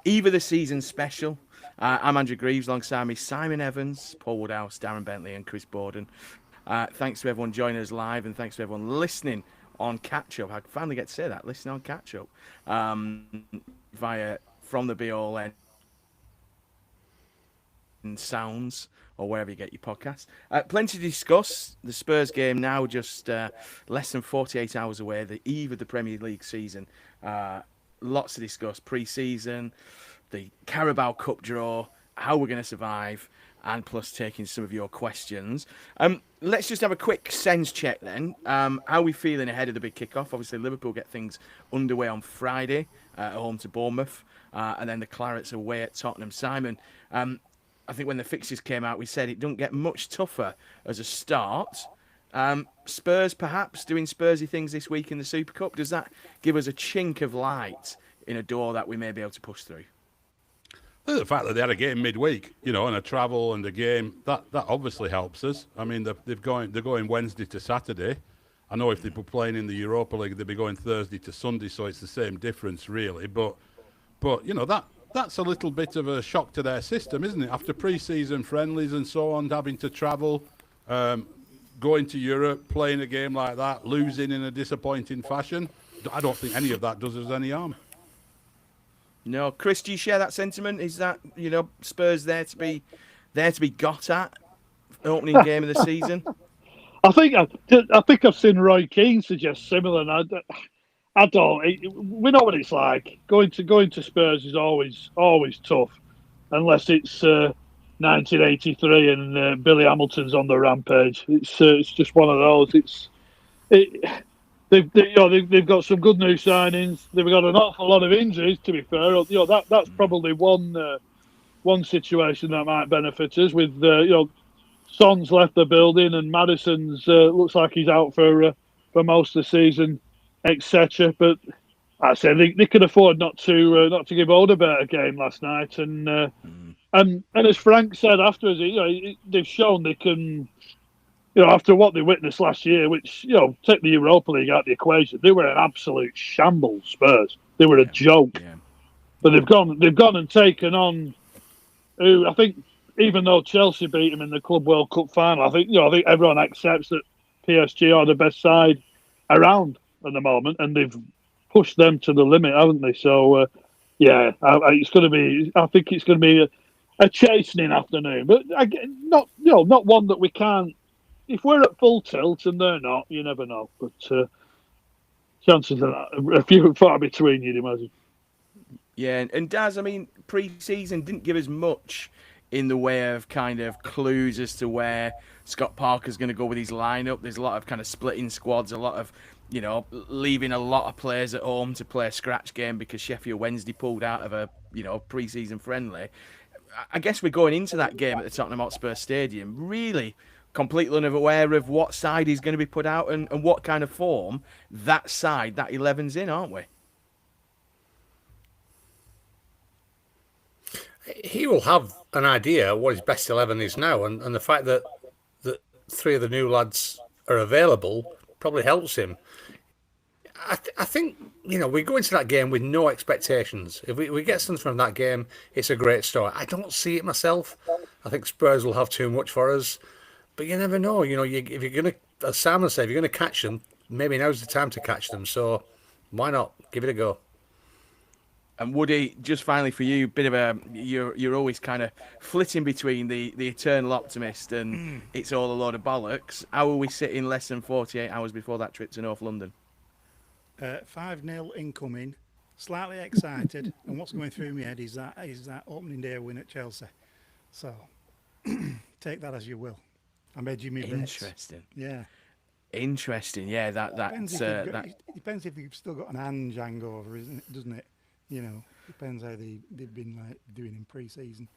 Either the season special. I'm Andrew Greaves, alongside me Simon Evans, Paul Woodhouse, Darren Bentley, and Chris Borden. Thanks to everyone joining us live, and thanks to everyone listening on catch up. I finally get to say that, listening on catch up via From the Be All End Sounds or wherever you get your podcasts. Plenty to discuss. The Spurs game now just less than 48 hours away, the eve of the Premier League season. Lots to discuss. Pre-season, the Carabao Cup draw, how we're going to survive, and plus taking some of your questions. Let's just have a quick sense check then. How are we feeling ahead of the big kickoff? Obviously, Liverpool get things underway on Friday at home to Bournemouth, and then the Clarets away at Tottenham. Simon, I think when the fixtures came out, we said it don't get much tougher as a start. Spurs perhaps doing Spursy things this week in the Super Cup. Does that give us a chink of light in a door that we may be able to push through? The fact that they had a game midweek, and a travel and a game, that obviously helps us. I mean, they're going Wednesday to Saturday. I know if they were playing in the Europa League, they'd be going Thursday to Sunday, so it's the same difference really. But that's a little bit of a shock to their system, isn't it? After pre-season friendlies and so on, having to travel, going to Europe, playing a game like that, losing in a disappointing fashion, I don't think any of that does us any harm. No, Chris, do you share that sentiment? Is that Spurs there to be got at opening game of the season? I think I've seen Roy Keane suggest similar. And I don't. We know what it's like. Going to Spurs is always tough, unless it's 1983 and Billy Hamilton's on the rampage. It's just one of those. They've got some good new signings. They've got an awful lot of injuries. To be fair, that's probably one situation that might benefit us. With Son's left the building and Maddison's looks like he's out for most of the season, etc. But I say they could afford not to give Odegaard a game last night. And as Frank said afterwards, they've shown they can. After what they witnessed last year, which, take the Europa League out of the equation, they were an absolute shambles, Spurs. They were a joke. Yeah. But they've gone and taken on who I think, even though Chelsea beat them in the Club World Cup final, I think everyone accepts that PSG are the best side around at the moment, and they've pushed them to the limit, haven't they? So, it's going to be. I think it's going to be a chastening afternoon, but again, not one that we can't. If we're at full tilt and they're not, you never know. But chances of that are few and far between, you'd imagine. Yeah, and Daz, I mean, pre-season didn't give us much in the way of kind of clues as to where Scott Parker's going to go with his lineup. There's a lot of kind of splitting squads, a lot of, leaving a lot of players at home to play a scratch game because Sheffield Wednesday pulled out of a, pre-season friendly. I guess we're going into that game at the Tottenham Hotspur Stadium really completely unaware of what side he's going to be put out and what kind of form that 11's in, aren't we? He will have an idea what his best 11 is now, and the fact that three of the new lads are available probably helps him. I think, we go into that game with no expectations. If we get something from that game, it's a great story. I don't see it myself. I think Spurs will have too much for us. But you never know. If you're going to, as Simon said, if you're going to catch them, maybe now's the time to catch them. So why not? Give it a go. And Woody, just finally for you, bit of you're always kind of flitting between the eternal optimist and it's all a load of bollocks. How are we sitting less than 48 hours before that trip to North London? 5-0 incoming, slightly excited, and what's going through my head is that opening day win at Chelsea. So take that as you will. I'm edging me bets. Interesting. Yeah. Interesting. Yeah, depends it depends if you've still got an hand hangover, doesn't it? Depends how they've been doing in pre-season.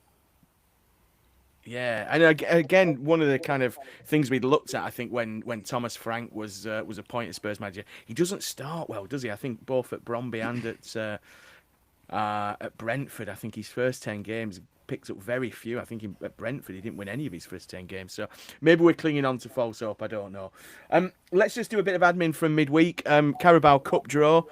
Yeah, and again, one of the kind of things we looked at, I think, when Thomas Frank was appointed Spurs manager, he doesn't start well, does he? I think both at Bromby and at Brentford. I think his first 10 games picked up very few. I think at Brentford he didn't win any of his first 10 games. So maybe we're clinging on to false hope. I don't know. Let's just do a bit of admin from midweek. Carabao Cup draw.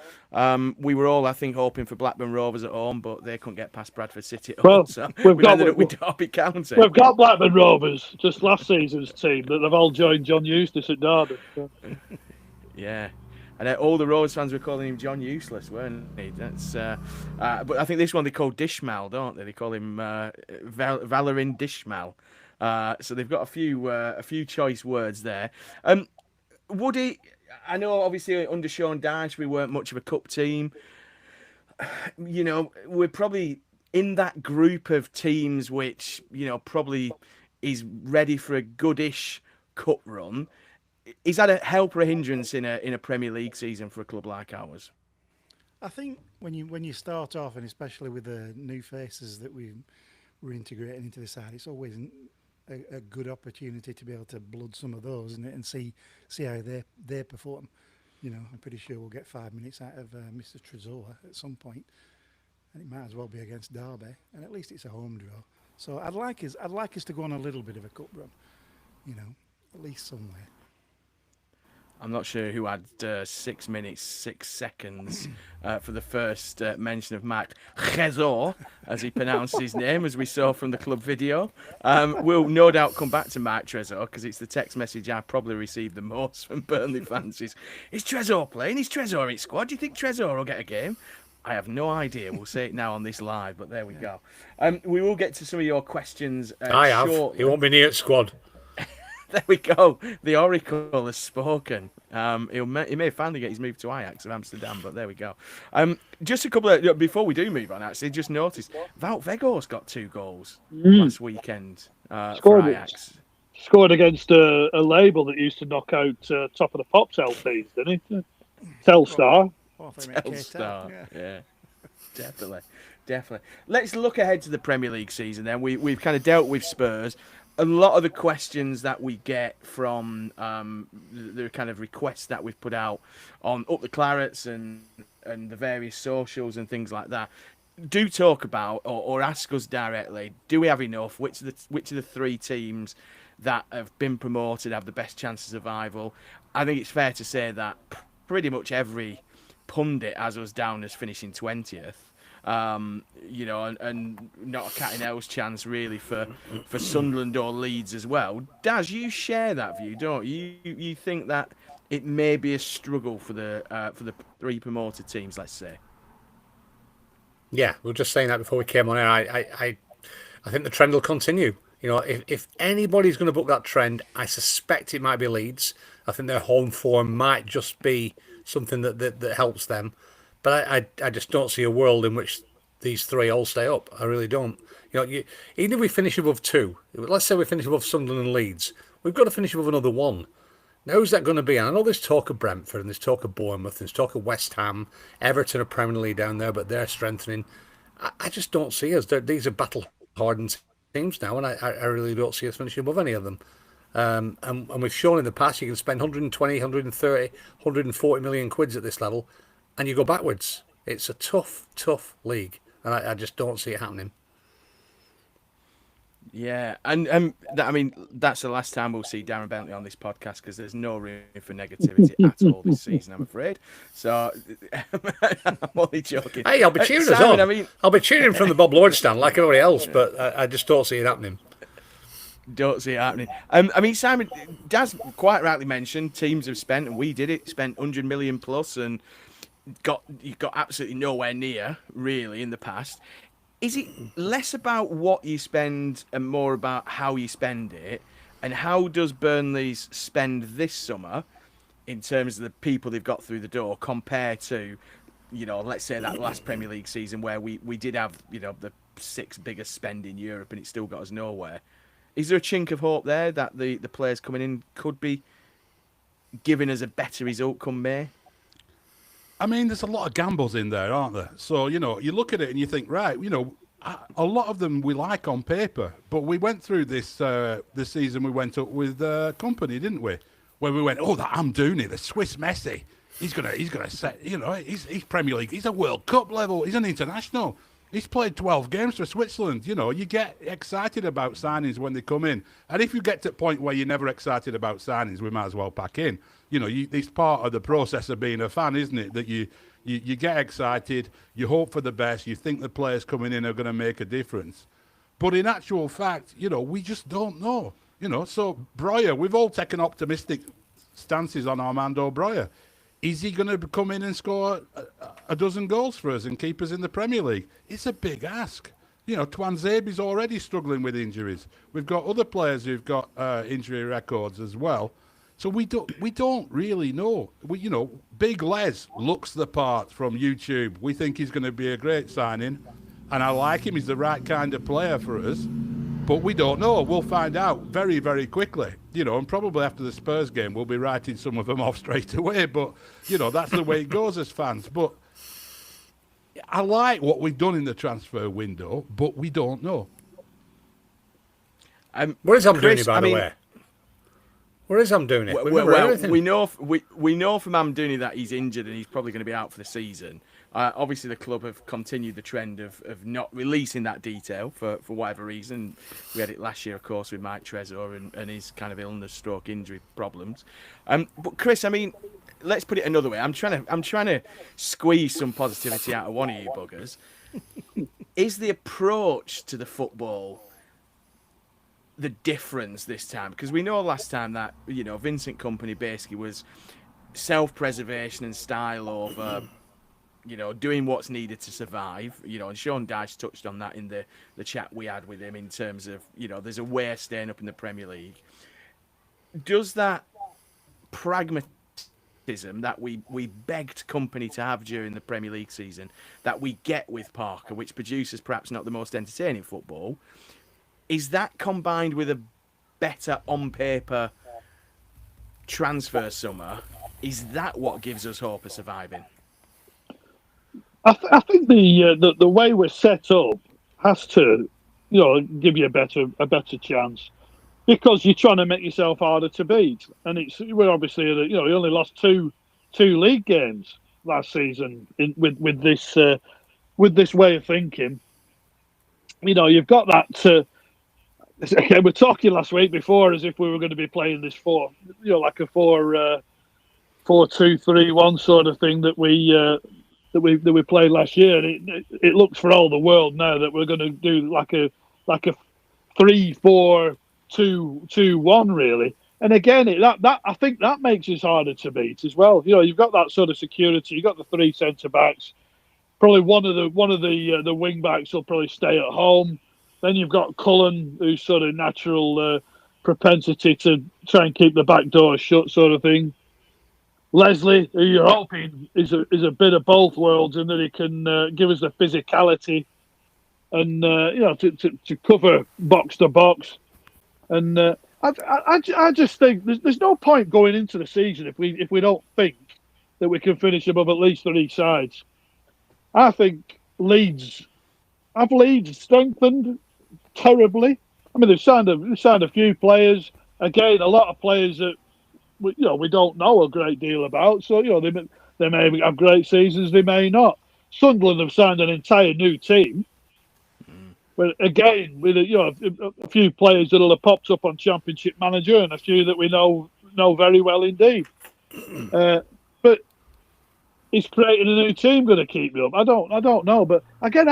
We were all, I think, hoping for Blackburn Rovers at home, but they couldn't get past Bradford City at home. So we've ended up with Derby County. We've got Blackburn Rovers, just last season's team, that they've all joined John Eustace at Derby. So. Yeah. And all the Rovers fans were calling him John Useless, weren't they? That's, but I think this one they call Dishmal, don't they? They call him Valeri Dishman. So they've got a few choice words there. Woody, I know obviously under Sean Dyche we weren't much of a cup team. You know, we're probably in that group of teams which, you know, probably is ready for a goodish cup run. Is that a help or a hindrance in a Premier League season for a club like ours? I think when you start off, and especially with the new faces that we're integrating into the side, it's always a good opportunity to be able to blood some of those and see how they perform. You know, I'm pretty sure we'll get 5 minutes out of Mr. Trezor at some point, and it might as well be against Derby, and at least it's a home draw. So I'd like us to go on a little bit of a cup run, you know, at least somewhere. I'm not sure who had 6 minutes, 6 seconds for the first mention of Mark Trezor, as he pronounced his name, as we saw from the club video. We'll no doubt come back to Mark Trezor, because it's the text message I probably received the most from Burnley fans. Is Trezor playing? Is Trezor in squad? Do you think Trezor will get a game? I have no idea. We'll say it now on this live, but there we go. We will get to some of your questions shortly. He won't be near at squad. There we go. The Oracle has spoken. He may finally get his move to Ajax of Amsterdam, but there we go. Just a couple of before we do move on, actually, just noticed Wout Weghorst got 2 goals last weekend for Ajax. Scored against a label that used to knock out Top of the Pops LPs, didn't he? Telstar. Telstar. Yeah, definitely. Let's look ahead to the Premier League season. Then we've kind of dealt with Spurs. A lot of the questions that we get from the kind of requests that we've put out on Up the Clarets and the various socials and things like that do talk about or ask us directly, do we have enough? Which of the 3 teams that have been promoted have the best chance of survival? I think it's fair to say that pretty much every pundit has us down as finishing 20th. You know, and not a cat and hell's chance really for Sunderland or Leeds as well. Daz, you share that view, don't you? You think that it may be a struggle for the 3 promoted teams, let's say. Yeah, we were just saying that before we came on air. I think the trend will continue. You know, if anybody's going to book that trend, I suspect it might be Leeds. I think their home form might just be something that helps them. But I just don't see a world in which these 3 all stay up. I really don't. You know, even if we finish above 2, let's say we finish above Sunderland and Leeds, we've got to finish above another 1. Now, who's that going to be? And I know there's talk of Brentford and there's talk of Bournemouth and there's talk of West Ham, Everton are Premier League down there, but they're strengthening. I just don't see us. These are battle-hardened teams now, and I really don't see us finishing above any of them. And we've shown in the past you can spend 120, 130, 140 million quids at this level, and you go backwards. It's a tough league, and I just don't see it happening. Yeah, and I mean that's the last time we'll see Darren Bentley on this podcast, because there's no room for negativity at all this season, I'm afraid. So I'm only joking. Hey, I'll be cheering us on. I'll be cheering from the Bob Lord stand like everybody else, but I just don't see it happening. Don't see it happening. I mean, Simon, Daz quite rightly mentioned teams have spent, and we did it, spent 100 million plus, and you got absolutely nowhere near really in the past. Is it less about what you spend and more about how you spend it? And how does Burnley's spend this summer in terms of the people they've got through the door compared to, you know, let's say that last Premier League season where we did have, you know, the 6th biggest spend in Europe and it still got us nowhere? Is there a chink of hope there that the players coming in could be giving us a better result come May? I mean, there's a lot of gambles in there, aren't there? So, you know, you look at it and you think, right, you know, a lot of them we like on paper, but we went through this season, we went up with Company, didn't we? Where we went, oh, that Amdouni, the Swiss Messi, he's gonna set. He's Premier League. He's a World Cup level. He's an international. He's played 12 games for Switzerland. You get excited about signings when they come in. And if you get to the point where you're never excited about signings, we might as well pack in. It's part of the process of being a fan, isn't it? That you get excited, you hope for the best, you think the players coming in are going to make a difference. But in actual fact, we just don't know. So Breuer, we've all taken optimistic stances on Armando Breuer. Is he going to come in and score a dozen goals for us and keep us in the Premier League? It's a big ask. Twanzebe's already struggling with injuries. We've got other players who've got injury records as well. So we don't really know. Big Les looks the part from YouTube. We think he's going to be a great signing, and I like him. He's the right kind of player for us. But we don't know. We'll find out very, very quickly. And probably after the Spurs game, we'll be writing some of them off straight away. But, that's the way it goes as fans. But I like what we've done in the transfer window, but we don't know. What is Amdouni, by the way? Where is Amdouni? We know from Amdouni that he's injured and he's probably going to be out for the season. Obviously, the club have continued the trend of not releasing that detail for whatever reason. We had it last year, of course, with Mike Trezor and his kind of illness, stroke, injury problems. But Chris, let's put it another way. I'm trying to squeeze some positivity out of one of you buggers. Is the approach to the football the difference this time? Because we know last time that Vincent Kompany basically was self-preservation and style over doing what's needed to survive, and Sean Dyche touched on that in the chat we had with him in terms of, there's a way of staying up in the Premier League. Does that pragmatism that we begged Kompany to have during the Premier League season, that we get with Parker, which produces perhaps not the most entertaining football, is that combined with a better on-paper transfer summer? Is that what gives us hope of surviving? I think the way we're set up has to, give you a better chance, because you're trying to make yourself harder to beat, and we're obviously you only lost two league games last season with this way of thinking. You've got that. We're talking last week before as if we were going to be playing this like a 4-2-3-1 sort of thing that we played last year. And it looks for all the world now that we're going to do like a 3-4-2-1 really. And again, that I think that makes us harder to beat as well. You've got that sort of security. You've got the three centre backs. Probably one of the wing backs will probably stay at home. Then you've got Cullen, who's sort of natural propensity to try and keep the back door shut, sort of thing. Leslie, who you're hoping is a bit of both worlds, and that he can give us the physicality and to cover box to box. And I just think there's no point going into the season if we don't think that we can finish above at least three sides. I think Leeds strengthened terribly. They've signed a few players. Again, a lot of players that we don't know a great deal about. So they may have great seasons, they may not. Sunderland have signed an entire new team, but again, with a few players that'll have popped up on Championship Manager and a few that we know very well indeed. But is creating a new team going to keep me up? I don't know. But again,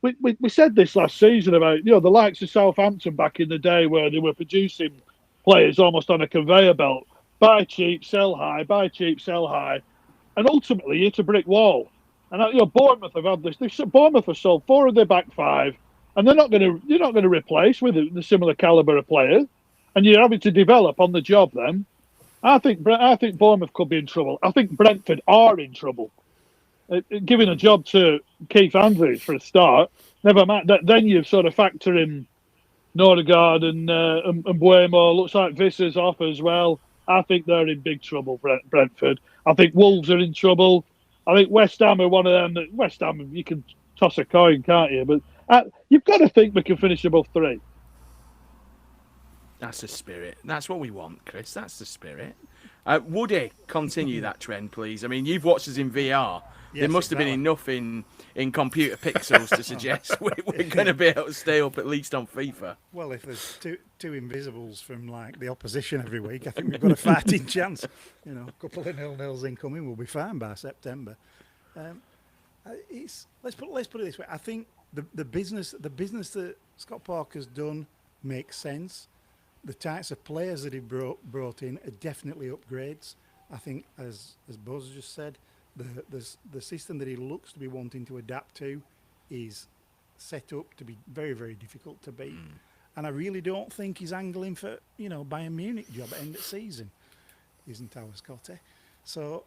we said this last season about the likes of Southampton back in the day, where they were producing players almost on a conveyor belt. Buy cheap, sell high. Buy cheap, sell high, and ultimately you hit a brick wall. And Bournemouth have had this. Bournemouth have sold 4 of their back 5, and you're not going to replace with the similar caliber of player, and you're having to develop on the job. Then I think Bournemouth could be in trouble. I think Brentford are in trouble. Giving a job to Keith Andrews for a start. Never mind. Then you sort of factor in Nordegaard and Buemo. Looks like Visser's off as well. I think they're in big trouble, Brentford. I think Wolves are in trouble. I think West Ham are one of them. West Ham, you can toss a coin, can't you? But you've got to think we can finish above 3. That's the spirit. That's what we want, Chris. That's the spirit. Woody, continue that trend, please. I mean, you've watched us in VR. There Yes, must have been exactly. enough in computer pixels to suggest we're going to be able to stay up at least on FIFA. Well, if there's two invisibles from like the opposition every week, I think we've got a fighting chance. You know, a couple of 0-0s incoming, we'll be fine by September. Let's put it this way. I think the business that Scott Parker's done makes sense. The types of players that he brought in are definitely upgrades. I think, as Buzz just said, the system that he looks to be wanting to adapt to is set up to be very, very difficult to beat. And I really don't think he's angling for, Bayern Munich job at end of season, isn't our Scotty? So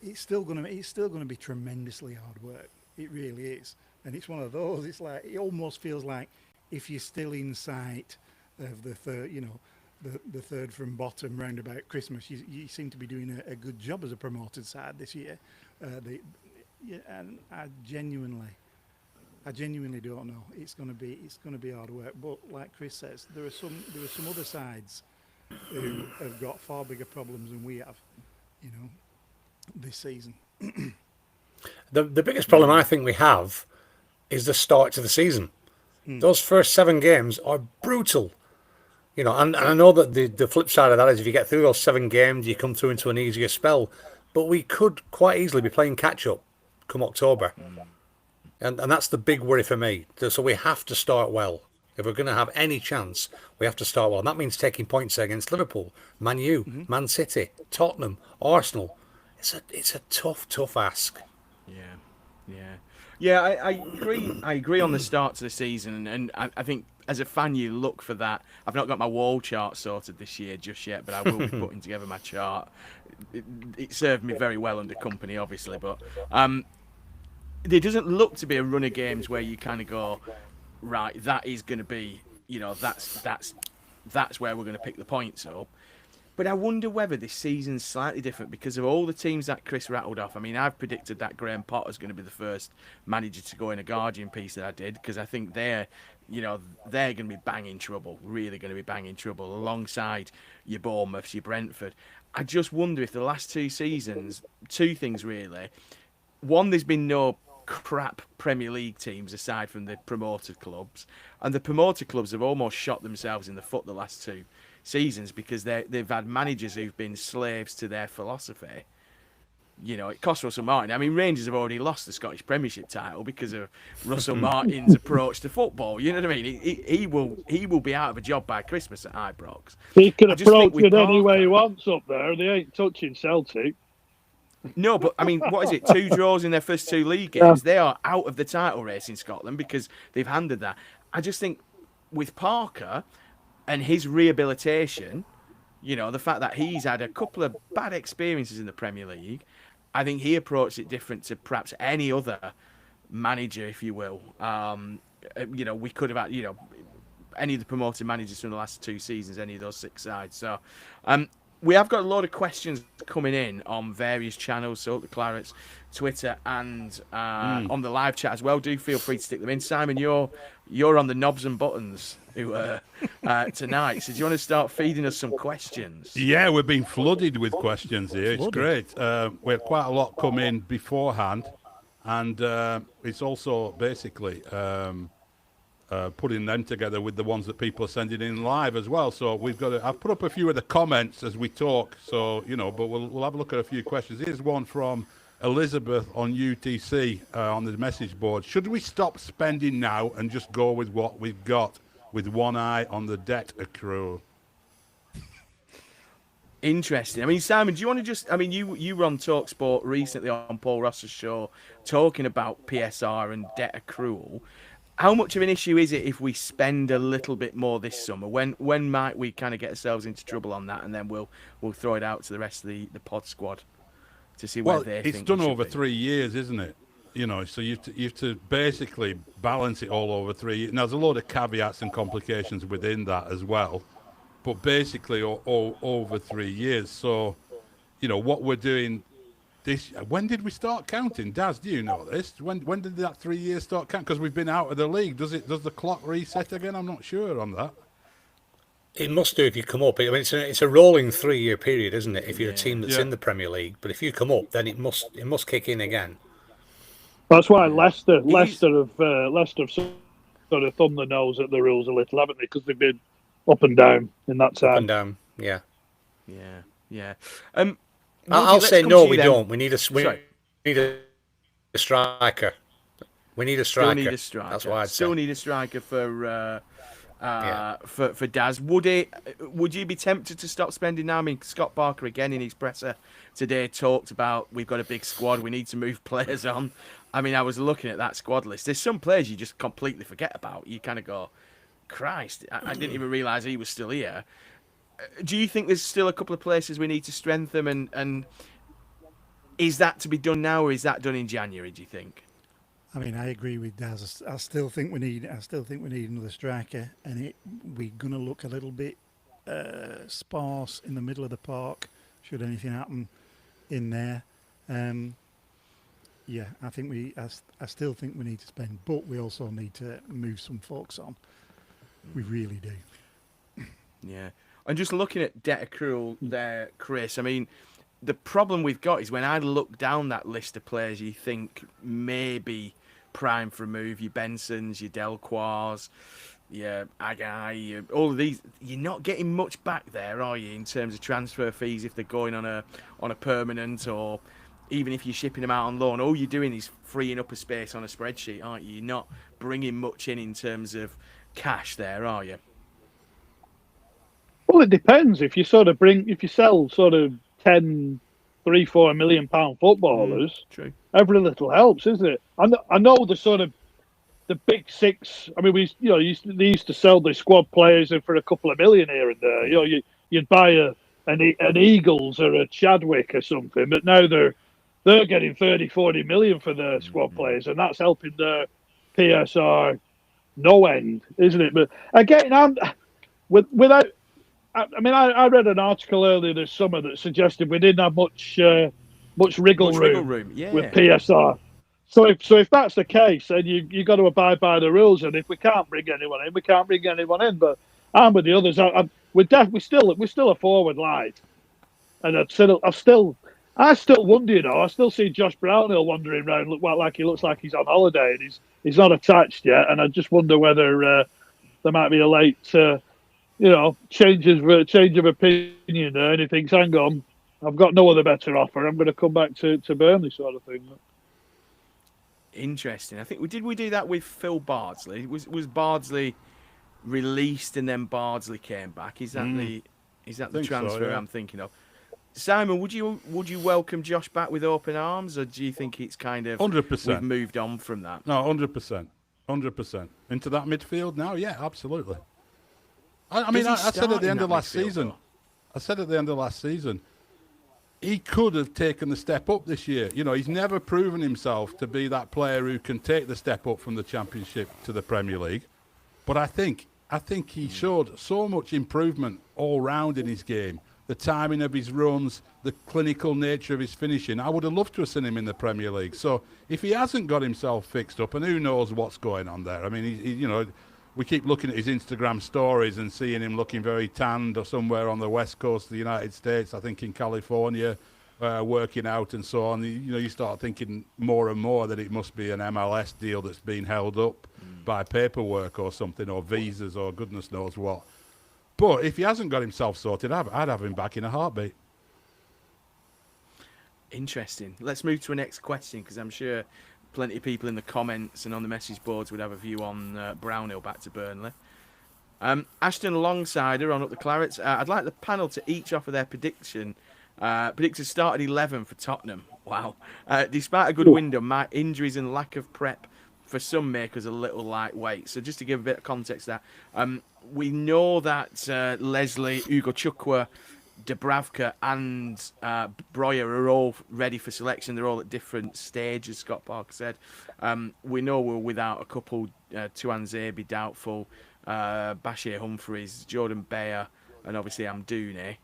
it's still going to be tremendously hard work. It really is, and it's one of those. It's like it almost feels like if you're still in sight of the third, the third from bottom round about Christmas, you seem to be doing a good job as a promoted side this year. And I genuinely don't know. It's going to be hard work. But like Chris says, there are some other sides who have got far bigger problems than we have, this season. The biggest problem I think we have is the start to the season. Those first 7 games are brutal. And I know that the flip side of that is if you get through those 7 games, you come through into an easier spell. But we could quite easily be playing catch-up come October. And that's the big worry for me. So we have to start well. If we're going to have any chance, we have to start well. And that means taking points against Liverpool, Man U, Man City, Tottenham, Arsenal. It's a tough ask. Yeah. I agree. I agree on the start to the season, and I think as a fan, you look for that. I've not got my wall chart sorted this year just yet, but I will be putting together my chart. It served me very well under company, obviously, but there doesn't look to be a run of games where you kind of go, right, that is going to be, that's where we're going to pick the points up. But I wonder whether this season's slightly different because of all the teams that Chris rattled off. I mean, I've predicted that Graham Potter's going to be the first manager to go in a Guardian piece that I did because I think they're going to be banging trouble, really going to be banging trouble alongside your Bournemouths, your Brentford. I just wonder if the last 2 seasons, 2 things really. One, there's been no crap Premier League teams aside from the promoted clubs, and the promoted clubs have almost shot themselves in the foot the last 2 seasons because they've had managers who've been slaves to their philosophy. It cost Russell Martin. I mean, Rangers have already lost the Scottish Premiership title because of Russell Martin's approach to football. You know what I mean? He will be out of a job by Christmas at Ibrox. He can approach it any way he wants up there. They ain't touching Celtic. No, but I mean, what is it? 2 draws in their first 2 league games. They are out of the title race in Scotland because they've handed that. I just think with Parker and his rehabilitation, the fact that he's had a couple of bad experiences in the Premier League, I think he approached it different to perhaps any other manager, if you will. We could have had, any of the promoted managers from the last 2 seasons, any of those 6 sides. So, we have got a lot of questions coming in on various channels, so the Clarets, Twitter, and on the live chat as well. Do feel free to stick them in. Simon, you're on the knobs and buttons tonight. So do you want to start feeding us some questions? Yeah, we've been flooded with questions here. It's great. We had quite a lot come in beforehand, and it's also basically putting them together with the ones that people are sending in live as well. So I've put up a few of the comments as we talk. So but we'll have a look at a few questions. Here's one from Elizabeth on UTC on the message board. Should we stop spending now and just go with what we've got, with one eye on the debt accrual? Interesting. I mean, Simon, do you want to just... I mean, you were on TalkSport recently on Paul Ross's show talking about PSR and debt accrual. How much of an issue is it if we spend a little bit more this summer? When might we kind of get ourselves into trouble on that, and then we'll throw it out to the rest of the pod squad to see where they think it's done over be. 3 years, isn't it? So you have to basically balance it all over 3 years. Now, there's a load of caveats and complications within that as well, but basically all over 3 years. So, what we're doing when did we start counting? Daz, do you know this? When did that 3 years start counting? Because we've been out of the league. Does the clock reset again? I'm not sure on that. It must do if you come up. I mean, it's a rolling 3-year period, isn't it? If you're a team that's Yeah. in the Premier League, but if you come up, then it must kick in again. That's why Leicester have sort of thumbed the nose at the rules a little, haven't they? Because they've been up and down in that time. Up and down, yeah. I'll say no. We don't. We need a striker. We need a striker. Still need a striker. That's why Still need a striker for Daz. Would you be tempted to stop spending now? I mean, Scott Barker again in his presser today talked about we've got a big squad. We need to move players on. I mean, I was looking at that squad list. There's some players you just completely forget about. You kind of go, Christ, I didn't even realise he was still here. Do you think there's still a couple of places we need to strengthen? And is that to be done now, or is that done in January, do you think? I mean, I agree with Daz. I still think we need another striker, and we're going to look a little bit sparse in the middle of the park should anything happen in there. I still think we need to spend, but we also need to move some folks on. We really do. Yeah. And just looking at debt accrual there, Chris, I mean, the problem we've got is when I look down that list of players you think maybe prime for a move, your Bensons, your Delquars, your Agai, all of these, you're not getting much back there, are you, in terms of transfer fees if they're going on a permanent, or even if you're shipping them out on loan. All you're doing is freeing up a space on a spreadsheet, aren't you? You're not bringing much in terms of cash there, are you? Well, it depends. If you sell sort of 10, 3, 4 million pound footballers, true. Every little helps, isn't it? I know the sort of the big six. I mean, they used to sell the squad players for a couple of million here and there. You'd buy an Eagles or a Chadwick or something, but now they're getting 30, 40 million for their squad players, and that's helping their PSR no end, isn't it? But again, I read an article earlier this summer that suggested we didn't have much wriggle room with PSR. So if that's the case, then you got to abide by the rules. And if we can't bring anyone in, we can't bring anyone in. But I'm with the others. We're still a forward line, and I still wonder. I still see Josh Brownhill wandering around, like he looks like he's on holiday, and he's not attached yet. And I just wonder whether there might be a late. Change of opinion there, and he thinks, hang on, I've got no other better offer. I'm going to come back to Burnley, sort of thing. Interesting. I think we do that with Phil Bardsley. Was Bardsley released and then Bardsley came back? Is that the transfer I'm thinking of? Simon, would you welcome Josh back with open arms, or do you think it's kind of 100%. We've moved on from that? No, 100%, 100% into that midfield now. Yeah, absolutely. I said at the end of last season, he could have taken the step up this year. He's never proven himself to be that player who can take the step up from the Championship to the Premier League. But I think he showed so much improvement all round in his game. The timing of his runs, the clinical nature of his finishing. I would have loved to have seen him in the Premier League. So if he hasn't got himself fixed up, and who knows what's going on there. I mean, we keep looking at his Instagram stories and seeing him looking very tanned or somewhere on the west coast of the United States, I think in California, working out and so on. You start thinking more and more that it must be an MLS deal that's been held up by paperwork or something, or visas or goodness knows what. But if he hasn't got himself sorted, I'd have him back in a heartbeat. Interesting. Let's move to a next question, because I'm sure plenty of people in the comments and on the message boards would have a view on Brownhill back to Burnley. Ashton Longsider on Up the Clarets. I'd like the panel to each offer their prediction. Predicted started 11 for Tottenham. Wow. Despite a good window, my injuries and lack of prep for some make us a little lightweight. So just to give a bit of context to that, we know that Leslie, Ugo Chukwu, Dubravka and Breuer are all ready for selection. They're all at different stages, Scott Parker said. We know we're without a couple, Tuanzebe doubtful, Bashir Humphreys, Jordan Bayer, and obviously Amdouni.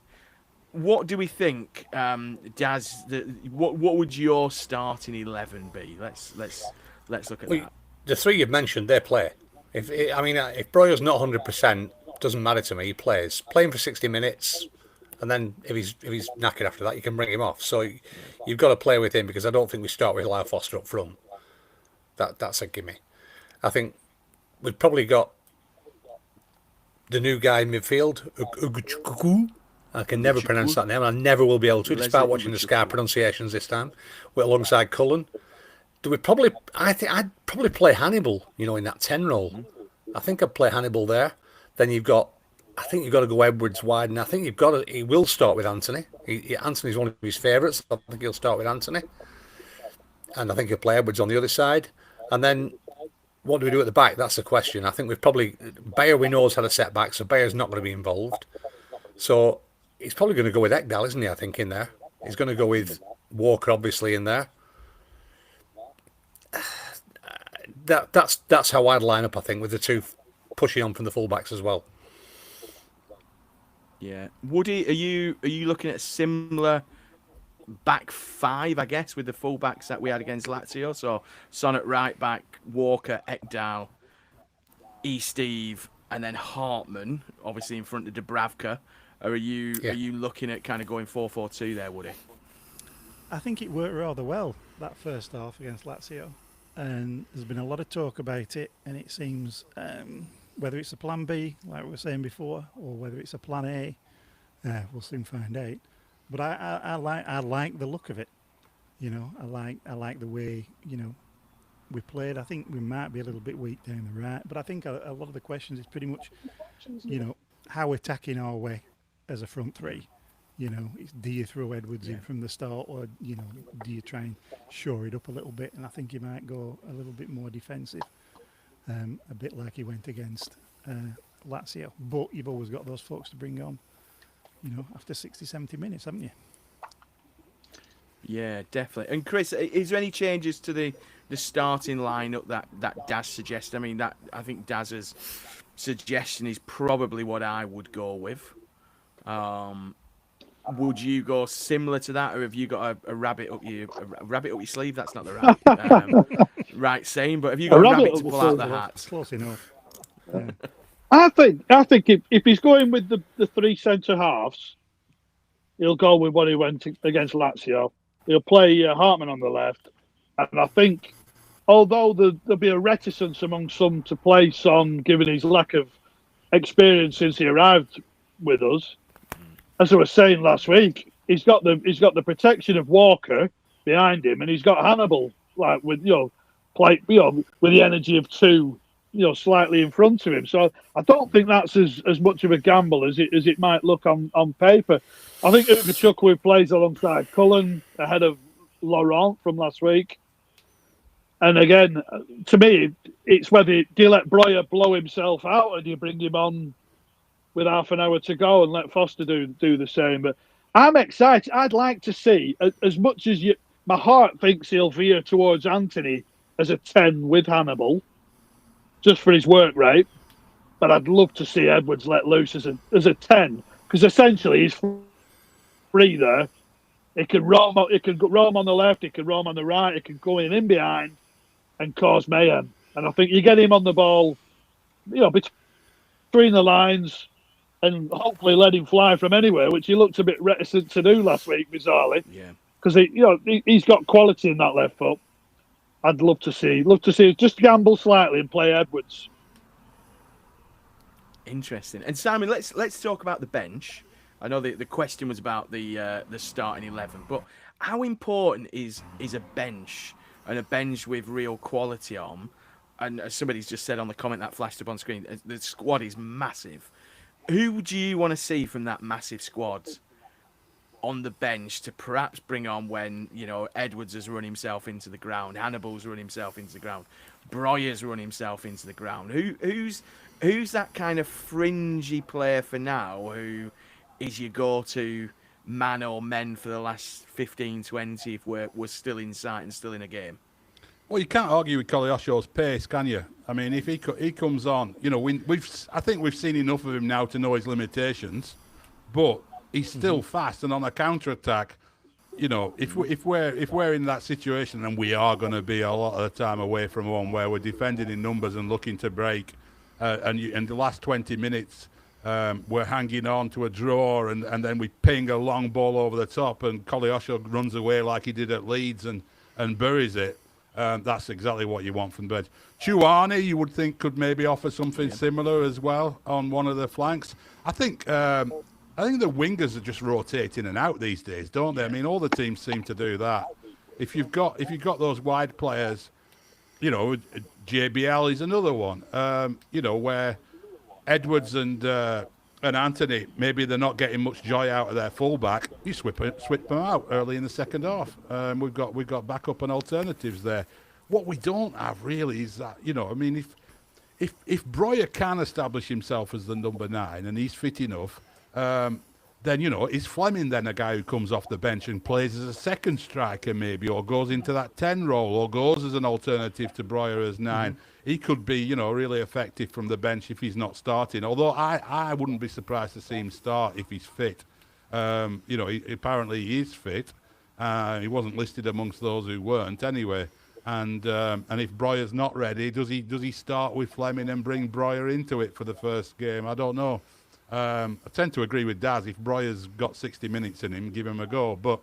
What do we think, Daz? What would your starting 11 be? Let's look at that. The three you've mentioned, they play. If Breuer's not 100%, doesn't matter to me. He plays. Play him for 60 minutes, and then if he's knackered after that, you can bring him off. So you've got to play with him, because I don't think we start with Lyall Foster up front. That's a gimme. I think we've probably got the new guy in midfield, I can never pronounce that name. I never will be able to, despite watching the Sky pronunciations this time, alongside Cullen. I'd probably play Hannibal, in that 10 role. I think I'd play Hannibal there. Then I think you've got to go Edwards wide, and I think he will start with Anthony. Anthony's one of his favourites. I think he'll start with Anthony. And I think he'll play Edwards on the other side. And then what do we do at the back? That's the question. I think Buer we know has had a setback, so Bayer's not going to be involved. So he's probably going to go with Ekdal, isn't he? I think in there. He's going to go with Walker, obviously, in there. That's how I'd line up, I think, with the two pushing on from the fullbacks as well. Yeah. Woody, are you looking at a similar back five, I guess, with the fullbacks that we had against Lazio? So Son at right back, Walker, Ekdal, Steve, and then Hartman, obviously in front of Dubravka. Are you looking at kind of going 4-4-2 there, Woody? I think it worked rather well, that first half against Lazio. And there's been a lot of talk about it, and it seems whether it's a plan B, like we were saying before, or whether it's a plan A, we'll soon find out. But I like the look of it. I like the way we played. I think we might be a little bit weak down the right, but I think a lot of the questions is pretty much how we're attacking our way as a front three. Do you throw Edwards in from the start, or do you try and shore it up a little bit? And I think he might go a little bit more defensive, a bit like he went against Lazio. But you've always got those folks to bring on, after 60, 70 minutes, haven't you? Yeah, definitely. And Chris, is there any changes to the starting lineup that Daz suggests? I mean, I think Daz's suggestion is probably what I would go with. Would you go similar to that, or have you got a rabbit up your sleeve? That's not the right saying, but have you got a rabbit to pull out the hat? Close enough. Yeah. I think if he's going with the three centre halves, he'll go with what he went against Lazio. He'll play Hartman on the left, and I think, although there'll be a reticence among some to play Son, given his lack of experience since he arrived with us, as I was saying last week, he's got the protection of Walker behind him, and he's got Hannibal with the energy of two, slightly in front of him. So I don't think that's as much of a gamble as it might look on paper. I think Ukachukwu plays alongside Cullen ahead of Laurent from last week. And again, to me, it's whether do you let Breuer blow himself out, or do you bring him on with half an hour to go and let Foster do the same. But I'm excited. I'd like to see, as much as my heart thinks he'll veer towards Anthony as a 10 with Hannibal, just for his work rate. But I'd love to see Edwards let loose as a 10, because essentially he's free there. He can roam on the left, he can roam on the right, he can go in behind and cause mayhem. And I think you get him on the ball, between the lines, and hopefully let him fly from anywhere, which he looked a bit reticent to do last week, bizarrely. Yeah. Because he's got quality in that left foot. I'd love to see just gamble slightly and play Edwards. Interesting. And Simon, let's talk about the bench. I know the question was about the starting 11, but how important is a bench, and a bench with real quality on? And as somebody's just said on the comment that flashed up on screen, the squad is massive. Who do you want to see from that massive squad on the bench to perhaps bring on when, Edwards has run himself into the ground, Hannibal's run himself into the ground, Breuer's run himself into the ground? Who's that kind of fringy player for now who is your go-to man or men for the last 15, 20 if we're still in sight and still in a game? Well, you can't argue with Koleosho's pace, can you? I mean, if he comes on, I think we've seen enough of him now to know his limitations, but he's still fast, and on a counter attack, if we're in that situation, and we are going to be a lot of the time away from one where we're defending in numbers and looking to break, and the last 20 minutes we're hanging on to a draw, and then we ping a long ball over the top, and Koleosho runs away like he did at Leeds and buries it. That's exactly what you want from the bench. Chuani, you would think, could maybe offer something similar as well on one of the flanks. I think the wingers are just rotating in and out these days, don't they? I mean, all the teams seem to do that. If you've got those wide players, JBL is another one. Where Edwards and Anthony, maybe they're not getting much joy out of their fullback. You swip them out early in the second half. We've got backup and alternatives there. What we don't have really is that, if Breuer can establish himself as the number 9 and he's fit enough, then, is Fleming then a guy who comes off the bench and plays as a second striker maybe, or goes into that 10 role, or goes as an alternative to Breuer as 9? He could be, really effective from the bench if he's not starting. Although I wouldn't be surprised to see him start if he's fit. Apparently he is fit. He wasn't listed amongst those who weren't anyway. And if Breuer's not ready, does he start with Fleming and bring Breuer into it for the first game? I don't know. I tend to agree with Daz. If Breuer's got 60 minutes in him, give him a go. But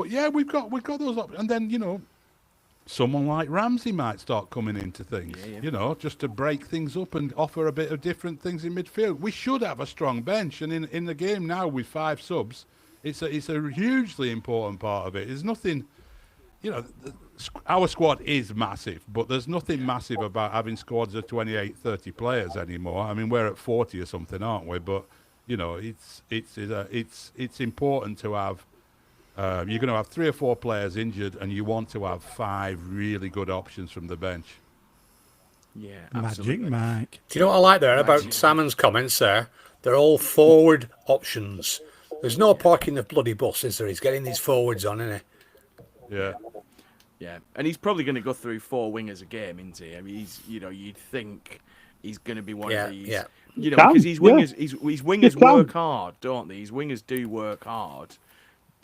yeah, we've got those options. And then, someone like Ramsey might start coming into things, just to break things up and offer a bit of different things in midfield. We should have a strong bench. And in the game now with 5 subs, it's a hugely important part of it. There's nothing... our squad is massive, but there's nothing massive about having squads of 28, 30 players anymore. I mean, we're at 40 or something, aren't we? But it's important to have. You're going to have 3 or 4 players injured, and you want to have 5 really good options from the bench. Yeah, absolutely. Magic Mike. Do you know what I like there about Simon's comments there? They're all forward options. There's no parking the bloody bus, is there? He's getting these forwards on, isn't he? Yeah. Yeah, and he's probably going to go through 4 wingers a game, isn't he? I mean, you'd think he's going to be one of these. Yeah. Because his wingers work hard, don't they? His wingers do work hard.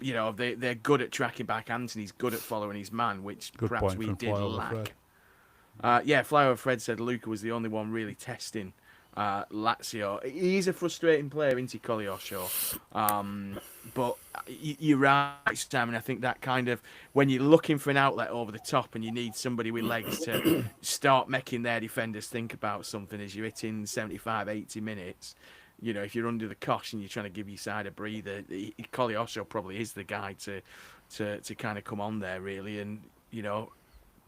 They're good at tracking back Anthony's good at following his man, which perhaps we did lack. Flyover Fred said Luca was the only one really testing Lazio. He's a frustrating player, isn't he, Koleosho? But you're right, Simon. I think that kind of, when you're looking for an outlet over the top and you need somebody with legs to start making their defenders think about something as you're hitting 75, 80 minutes, if you're under the cosh and you're trying to give your side a breather, Koleosho probably is the guy to kind of come on there, really. And,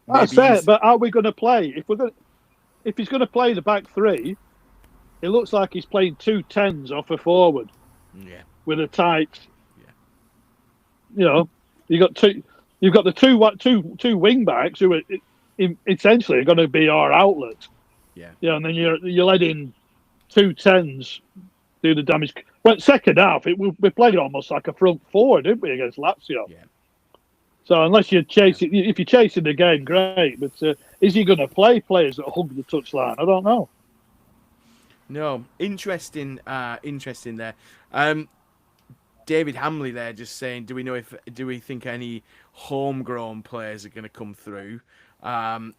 that's it. But are we going to play? If he's going to play the back 3, it looks like he's playing 2 10s off a forward. Yeah. With a tight. Yeah. You've got the two wing backs who are essentially going to be our outlet. Yeah. And then you're letting 2 10s do the damage. Well, second half, we played almost like a front 4, didn't we, against Lazio? Yeah. So unless you're chasing, if you're chasing the game, great. But is he going to play players that hug the touchline? I don't know. No, interesting there. David Hamley there just saying, do we think any homegrown players are going to come through? No.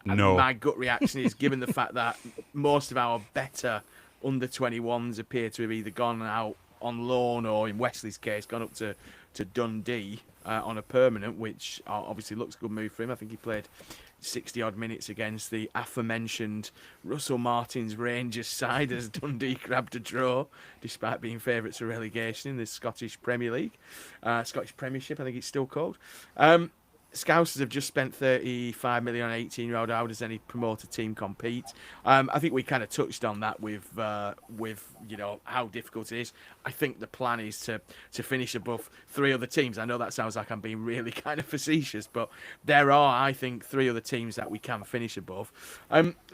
My gut reaction is, given the fact that most of our better under 21s appear to have either gone out on loan or, in Wesley's case, gone up to Dundee on a permanent, which obviously looks a good move for him. I think he played 60-odd minutes against the aforementioned Russell Martin's Rangers side as Dundee grabbed a draw, despite being favourites for relegation in the Scottish Premier League. Scottish Premiership, I think it's still called. Scousers have just spent 35 million on 18-year-old. How does any promoted team compete? I think we kind of touched on that with how difficult it is. I think the plan is to finish above 3 other teams. I know that sounds like I'm being really kind of facetious, but there are, I think, 3 other teams that we can finish above.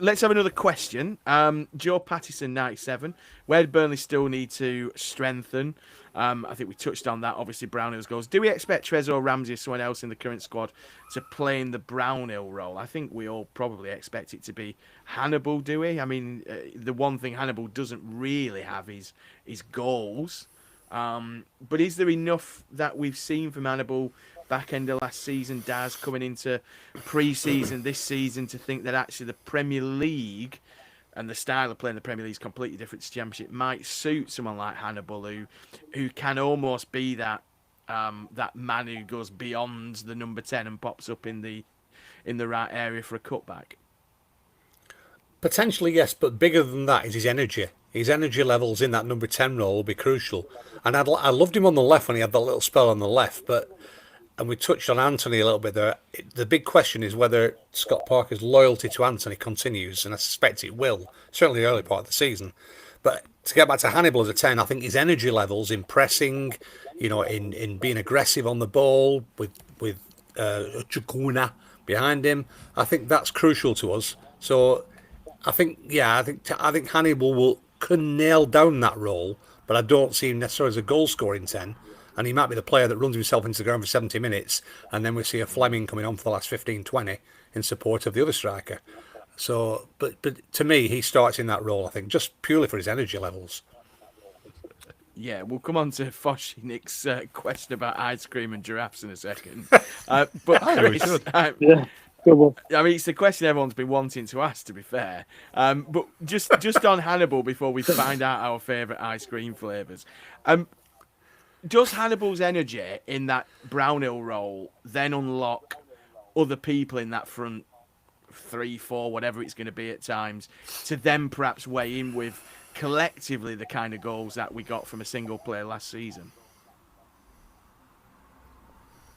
Let's have another question. Joe Pattison, 97. Where do Burnley still need to strengthen? I think we touched on that. Obviously, Brownhill's goals. Do we expect Trezor, Ramsey, or someone else in the current squad to play in the Brownhill role? I think we all probably expect it to be Hannibal, do we? I mean, the one thing Hannibal doesn't really have is goals. But is there enough that we've seen from Hannibal back end of last season, Daz, coming into pre-season this season, to think that actually the Premier League and the style of playing the Premier League is completely different to Championship, might suit someone like Hannibal, who can almost be that man who goes beyond the number 10 and pops up in the right area for a cutback. Potentially, yes, but bigger than that is his energy. His energy levels in that number 10 role will be crucial. And I loved him on the left when he had that little spell on the left, and we touched on Anthony a little bit there. The big question is whether Scott Parker's loyalty to Anthony continues, and I suspect it will, certainly the early part of the season. But to get back to Hannibal as a 10, I think his energy levels in pressing, in being aggressive on the ball with Chukuna behind him, I think that's crucial to us. So I think Hannibal can nail down that role, but I don't see him necessarily as a goal-scoring 10. And he might be the player that runs himself into the ground for 70 minutes, and then we see a Fleming coming on for the last 15, 20 in support of the other striker. So, but to me, he starts in that role, I think, just purely for his energy levels. Yeah, we'll come on to Foshy Nick's question about ice cream and giraffes in a second. But Chris, Yeah. Good one. I mean, it's the question everyone's been wanting to ask, to be fair. But just on Hannibal, before we find out our favourite ice cream flavours, does Hannibal's energy in that Brownhill role then unlock other people in that front 3, 4, whatever it's going to be at times, to then perhaps weigh in with collectively the kind of goals that we got from a single player last season?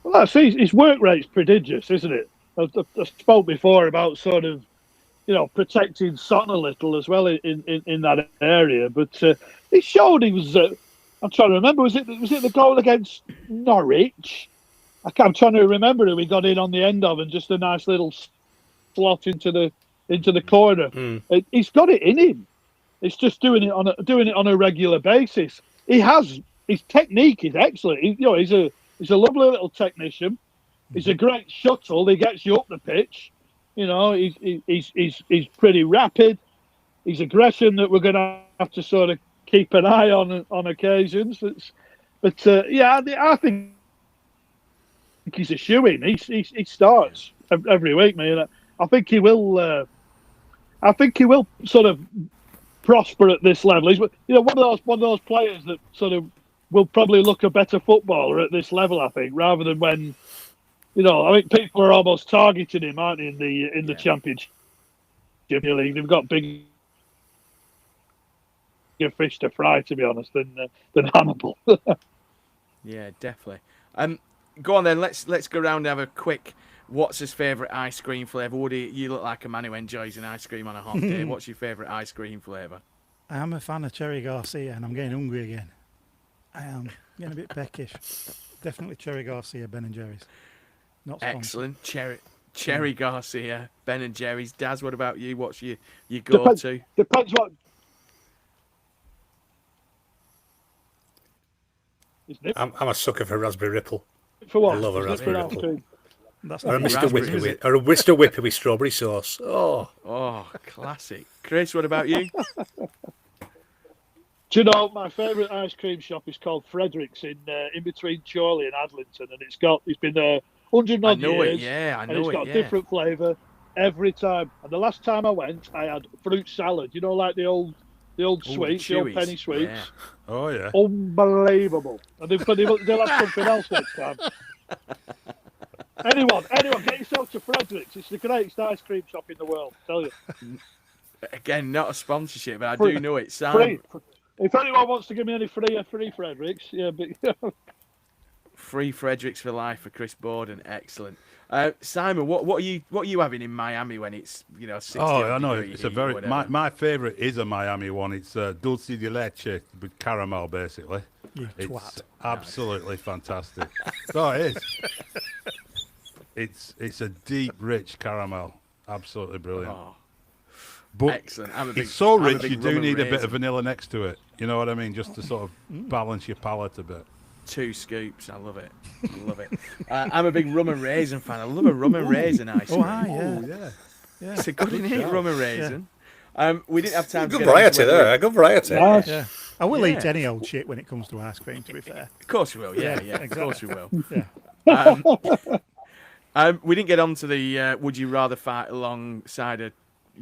Well, his work rate's prodigious, isn't it? I spoke before about sort of, protecting Son a little as well in that area, but he showed he was. I'm trying to remember. Was it the goal against Norwich? I'm trying to remember who we got in on the end of, and just a nice little slot into the corner. He's got it in him. It's just doing it on a regular basis. His technique is excellent. He's a lovely little technician. He's a great shuttle. He gets you up the pitch. He's pretty rapid. His aggression that we're going to have to sort of keep an eye on occasions. I think he's a shoo-in. He starts every week, man. I think he will. I think he will sort of prosper at this level. He's one of those players that sort of will probably look a better footballer at this level. I think, rather than when I think people are almost targeting him, aren't they, in the Championship League? They've got bigger fish to fry, to be honest, than Hannibal. Yeah, definitely. Go on then. Let's go around and have a quick. What's his favourite ice cream flavour? Woody, you look like a man who enjoys an ice cream on a hot day. What's your favourite ice cream flavour? I am a fan of Cherry Garcia, and I'm getting hungry again. I am getting a bit peckish. Definitely Cherry Garcia, Ben and Jerry's. Not sponsored. Excellent. Cherry Garcia, Ben and Jerry's. Daz, what about you? What's your go-to? Depends what. I'm a sucker for Raspberry Ripple. For what? I love a Raspberry Ripple. Or a Mr. Whippy with strawberry sauce. Oh, classic. Chris, what about you? Do you know, my favourite ice cream shop is called Frederick's in between Chorley and Adlington, and it's been there 100 odd years. I know it's got a different flavour every time. And the last time I went, I had fruit salad. Like the old sweets, the old penny sweets. Yeah. Oh yeah, unbelievable. And they'll have something else next time. Anyone, get yourself to Frederick's. It's the greatest ice cream shop in the world. I tell you. Again, not a sponsorship, but I do know it. Free. If anyone wants to give me any free Fredericks, yeah, but free Fredericks for life for Chris Borden. Excellent. Simon, what are you having in Miami when it's 60? I know it's a very my favourite is a Miami one. It's dulce de leche with caramel, basically. You it's twat. Absolutely fantastic. So it is. It's a deep, rich caramel. Absolutely brilliant. Oh, but excellent. It's so rich, you do need a bit of vanilla next to it. You know what I mean? Just to sort of balance your palate a bit. 2 scoops. I love it. I'm a big rum and raisin fan. I love a rum and raisin ice cream. Yeah. It's a good rum and raisin. We didn't have time. Good variety there. A good variety. Yeah. I will eat any old shit when it comes to ice cream. To be fair. Of course we will. Yeah. Exactly. Of course we will. Yeah. We didn't get on to the would you rather fight alongside a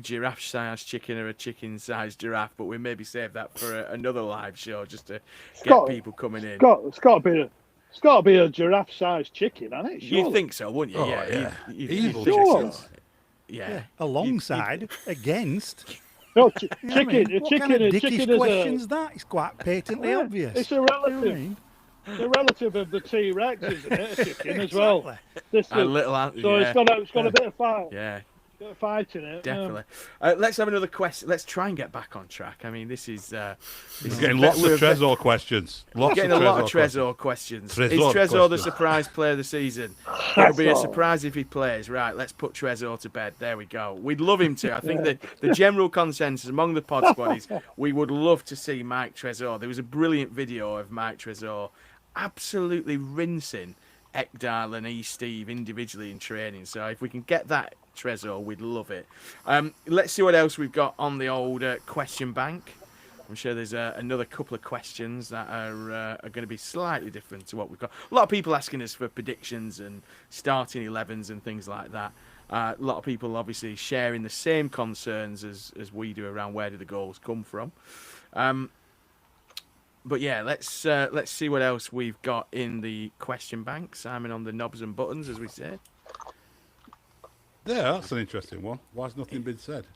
giraffe-sized chicken or a chicken-sized giraffe, but we maybe save that for another live show just to get got- people coming in. It's got to be a giraffe-sized chicken, hasn't it? You'd think so, wouldn't you? Oh, yeah. yeah. You'd Evil think chickens. so. Yeah. Alongside, against. No, You know what I mean? What kind of dickish question's that? It's quite patently obvious. It's a You know what I relative. mean? The relative of the T-Rex, isn't it? A chicken as well. Exactly. This A is- little, so yeah. it's got a bit of fight. Yeah. Bit of fight in it. Definitely. Let's have another question. Let's try and get back on track. I mean, this is We're getting lots of Trezor questions. Getting a lot of Trezor questions. Is Trezor Trezor the questions. surprise player of the season? It'll be a surprise if he plays. Right, let's put Trezor to bed. There we go. We'd love him to. I think the general consensus among the pod squad is we would love to see Mike Trezor. There was a brilliant video of Mike Trezor absolutely rinsing Ekdal and Steve individually in training. So if we can get that Trezor, we'd love it. Let's see what else we've got on the old question bank. I'm sure there's another couple of questions that are going to be slightly different to what we've got. A lot of people asking us for predictions and starting 11s and things like that. A lot of people obviously sharing the same concerns as we do around where do the goals come from. But yeah, let's see what else we've got in the question bank. Simon on the knobs and buttons, as we said. Yeah, that's an interesting one. Why has nothing been said?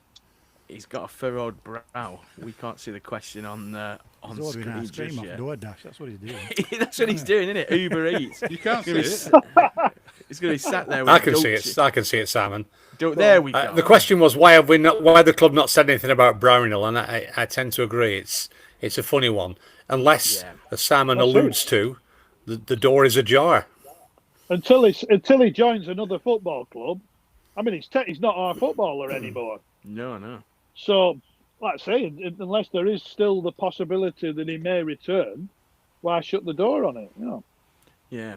He's got a furrowed brow. We can't see the question on He's ordering screen ice cream just off yet. DoorDash. That's what he's doing. That's what he's doing, isn't it? Uber Eats. You can't see He's it. going to be sat there. With I can see it. I can see it, Simon. There we go. The question was why have the club not said anything about Brownhill? And I tend to agree. It's a funny one, unless, as Simon alludes to, the door is ajar. Until he joins another football club. I mean, he's not our footballer anymore. No. So, like I say, unless there is still the possibility that he may return, why shut the door on it? You know? Yeah.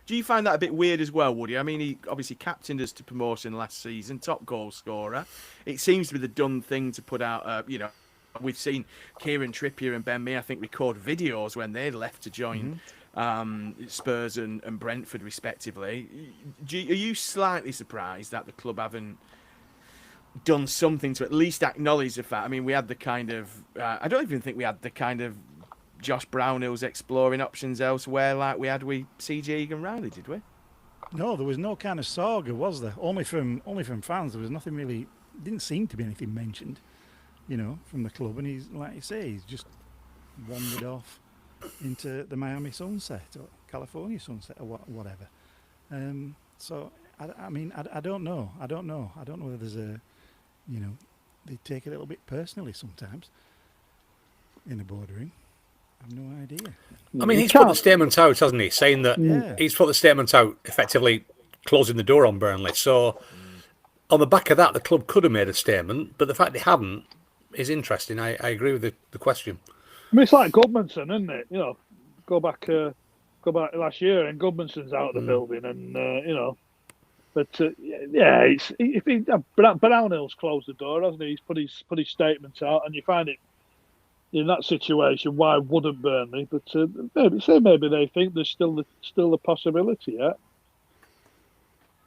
Do you find that a bit weird as well, Woody? I mean, he obviously captained us to promotion last season, top goal scorer. It seems to be the done thing to put out, we've seen Kieran Trippier and Ben Mee, I think, record videos when they left to join Spurs and Brentford, respectively. Are you slightly surprised that the club haven't done something to at least acknowledge the fact? I mean, we had the kind of... I don't even think we had the kind of Josh Brownhill's exploring options elsewhere like we had with CJ Egan Riley, did we? No, there was no kind of saga, was there? Only from fans. There was nothing really... Didn't seem to be anything mentioned, from the club. And he's, like you say, he's just wandered off into the Miami sunset or California sunset or whatever. So, I mean, I don't know. I don't know whether there's a... they take it a little bit personally sometimes in the boardroom. I have no idea. I mean, he's put the statement out, hasn't he? Saying that he's put the statement out, effectively closing the door on Burnley. So, on the back of that, the club could have made a statement, but the fact they haven't is interesting. I agree with the question. I mean, it's like Goodmanson, isn't it? Go back last year, and Goodmanson's out of the building, and But Brownhill's closed the door, hasn't he? He's put his statements out, and you find it in that situation. Why wouldn't Burnley? But maybe they think there's still a possibility yet.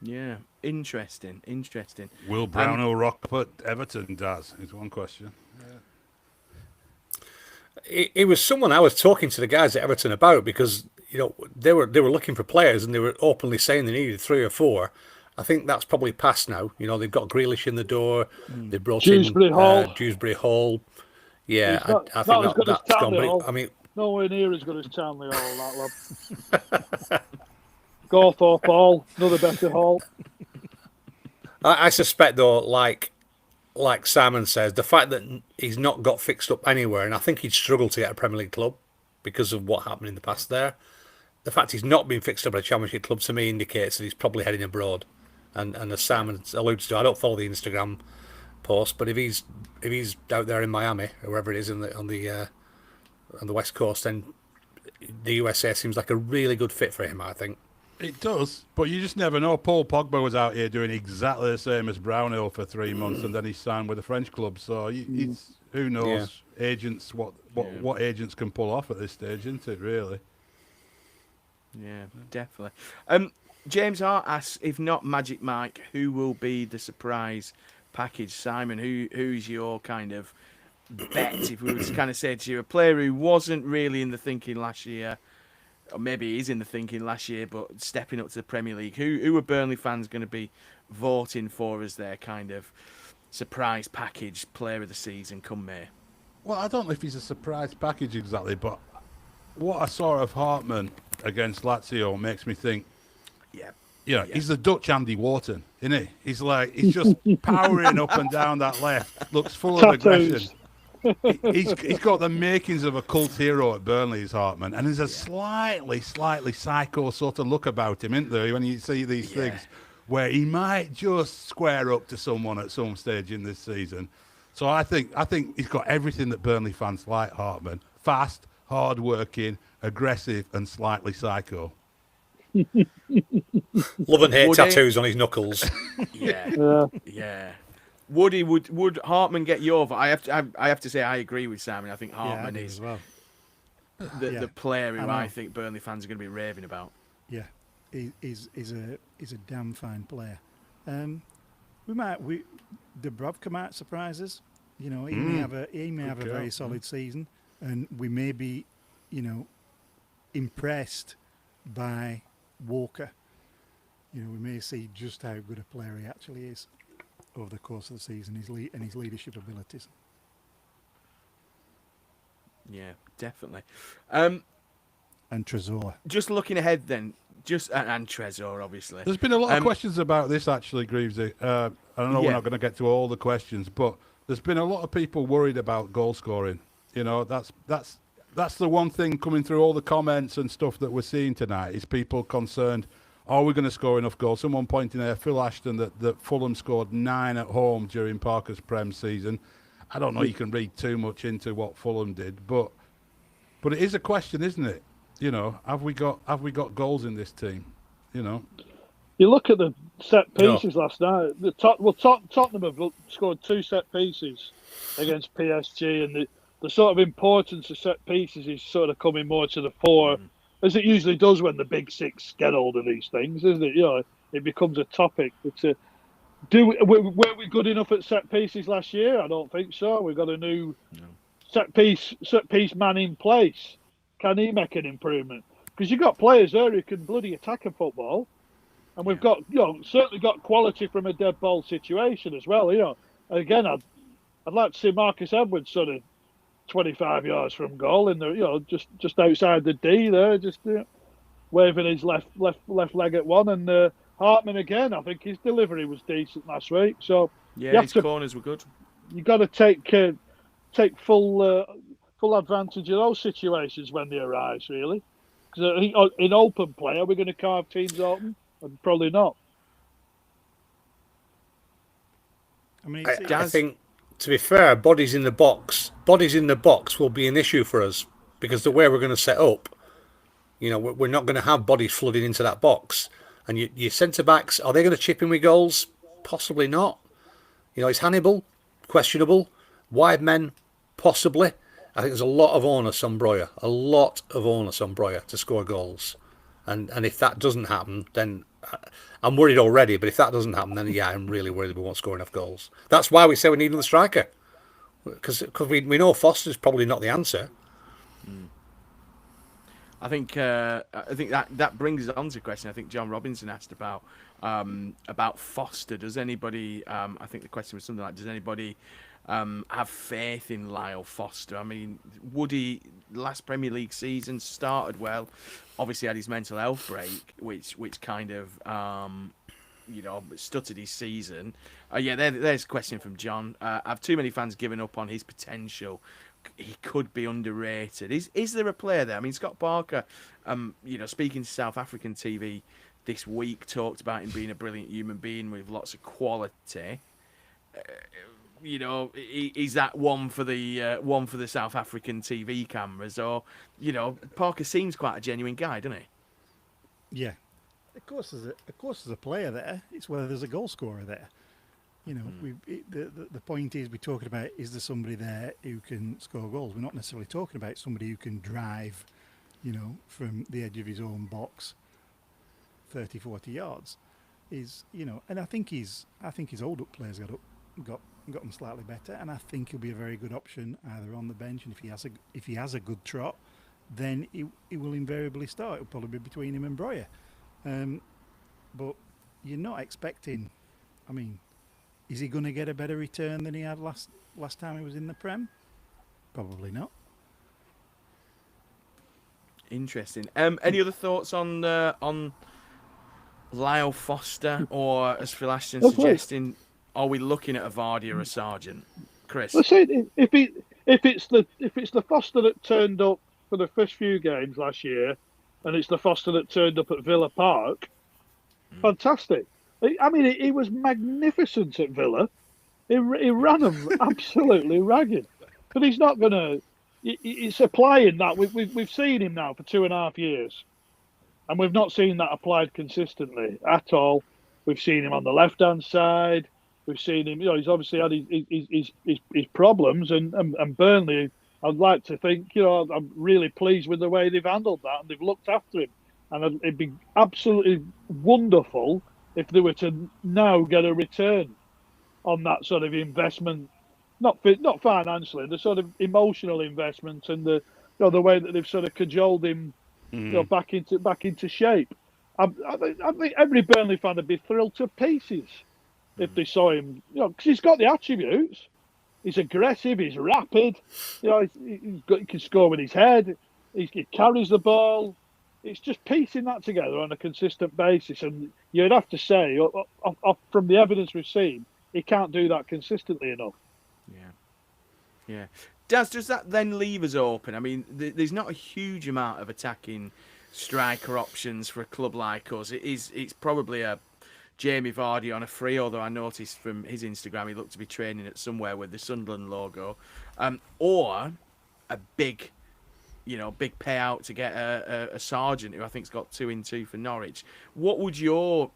Yeah, interesting. Will Brownhill rock up at Everton? Daz is one question. It was someone I was talking to the guys at Everton about, because they were looking for players and they were openly saying they needed 3 or 4. I think that's probably past now. They've got Grealish in the door. They brought Dewsbury Hall. Yeah, I think that's gone. But, I mean, nowhere near as good as Townley Hall, that lad. Gawthorpe Hall, another better Hall. I suspect though, like Simon says, the fact that he's not got fixed up anywhere, and I think he'd struggle to get a Premier League club because of what happened in the past there. The fact he's not been fixed up at a Championship club to me indicates that he's probably heading abroad. And as Simon alludes to, I don't follow the Instagram post, but if he's out there in Miami or wherever it is on the West Coast, then the USA seems like a really good fit for him, I think. It does, but you just never know. Paul Pogba was out here doing exactly the same as Brownhill for 3 months, and then he signed with a French club. So who knows? Yeah. Agents, what agents can pull off at this stage, isn't it? Really? Yeah, definitely. James Hart asks, if not Magic Mike, who will be the surprise package. Simon, who's your kind of bet, if we were to kind of say to you, a player who wasn't really in the thinking last year, or maybe he is in the thinking last year, but stepping up to the Premier League, who are Burnley fans going to be voting for as their kind of surprise package player of the season come May? Well, I don't know if he's a surprise package exactly, but what I saw of Hartman against Lazio makes me think, he's the Dutch Andy Wharton, isn't he? He's just powering up and down that left, looks full of aggression. He's got the makings of a cult hero at Burnley, is Hartman, and there's a slightly psycho sort of look about him, isn't there, when you see these things where he might just square up to someone at some stage in this season. So I think he's got everything that Burnley fans like, Hartman. Fast, hard-working, aggressive, and slightly psycho. Love and hate tattoos on his knuckles. Yeah. Would Hartman get your vote? I have to say I agree with Simon. I think Hartman is as well. the player who I think Burnley fans are going to be raving about. Yeah, he's a damn fine player. Dubravka might surprise us. He may have a very solid season, and we may be, impressed by Walker. We may see just how good a player he actually is over the course of the season, and his leadership abilities. Yeah, definitely. And Trezor. Just looking ahead then, and Trezor, obviously. There's been a lot of questions about this, actually, Greavesy. I know we're not going to get to all the questions, but there's been a lot of people worried about goal scoring. That's the one thing coming through all the comments and stuff that we're seeing tonight is people concerned, are we going to score enough goals? Someone pointing there, Phil Ashton, that Fulham scored 9 at home during Parker's Prem season. I don't know you can read too much into what Fulham did, but it is a question, isn't it? Have we got goals in this team? You look at the set pieces last night. Tottenham have scored 2 set pieces against PSG, and the sort of importance of set pieces is sort of coming more to the fore, as it usually does when the big six get hold of these things, isn't it? It becomes a topic. Were we good enough at set pieces last year? I don't think so. We've got a new set piece man in place. Can he make an improvement? Because you've got players there who can bloody attack a football, and we've got certainly got quality from a dead ball situation as well. Again, I'd like to see Marcus Edwards sort of 25 yards from goal in the just outside the D there, just waving his left leg at one. And Hartman again, I think his delivery was decent last week. So his corners were good. You got to take full advantage of those situations when they arise, really. Because in open play, are we going to carve teams open? Probably not. I think, to be fair, bodies in the box will be an issue for us because the way we're going to set up, we're not going to have bodies flooding into that box. And your centre backs, are they going to chip in with goals? Possibly not. Is Hannibal questionable? Wide men, possibly. I think there's a lot of onus on Breuer, to score goals. And if that doesn't happen, then I'm worried already. But if that doesn't happen, then I'm really worried we won't score enough goals. That's why we say we need another striker, because we know Foster's probably not the answer. I think that brings us on to a question. I think John Robinson asked about Foster. Does anybody? I think the question was something like, does anybody have faith in Lyall Foster? I mean, Woody last Premier League season started well. Obviously had his mental health break, which kind of stuttered his season. There's a question from John. Have too many fans given up on his potential? He could be underrated. Is there a player there? I mean, Scott Parker, speaking to South African TV this week, talked about him being a brilliant human being with lots of quality. Is that one for the South African TV cameras? Or, Parker seems quite a genuine guy, doesn't he? Yeah, of course there's a player there. It's whether there's a goal scorer there. The point is, we're talking about, is there somebody there who can score goals? We're not necessarily talking about somebody who can drive, from the edge of his own box 30, 40 yards. And I think his hold-up play's got got them slightly better, and I think he'll be a very good option either on the bench, and if he has a good trot, then he will invariably start. It'll probably be between him and Breuer. But you're not expecting. I mean, is he going to get a better return than he had last time he was in the Prem? Probably not. Interesting. Any other thoughts on Lyall Foster, or as Phil Ashton's suggesting, are we looking at a Vardy or a Sargent? Chris? Let's say if it's the Foster that turned up for the first few games last year, and it's the Foster that turned up at Villa Park, fantastic. I mean, he was magnificent at Villa. He ran them absolutely ragged. But he's not going to. It's applying that. We've seen him now for 2.5 years, and we've not seen that applied consistently at all. We've seen him on the left-hand side. We've seen him. He's obviously had his problems, and Burnley. I'd like to think. I'm really pleased with the way they've handled that, and they've looked after him. And it'd be absolutely wonderful if they were to now get a return on that sort of investment, not financially, the sort of emotional investment, and the way that they've sort of cajoled him, back into shape. I think every Burnley fan would be thrilled to pieces if they saw him, because he's got the attributes. He's aggressive. He's rapid. He can score with his head. He carries the ball. It's just piecing that together on a consistent basis, and you'd have to say, from the evidence we've seen, he can't do that consistently enough. Yeah. Does that then leave us open? I mean, there's not a huge amount of attacking striker options for a club like us. It's probably a Jamie Vardy on a free, although I noticed from his Instagram he looked to be training at somewhere with the Sunderland logo, or a big payout to get a Sargent, who I think's got 2 in 2 for Norwich. What would your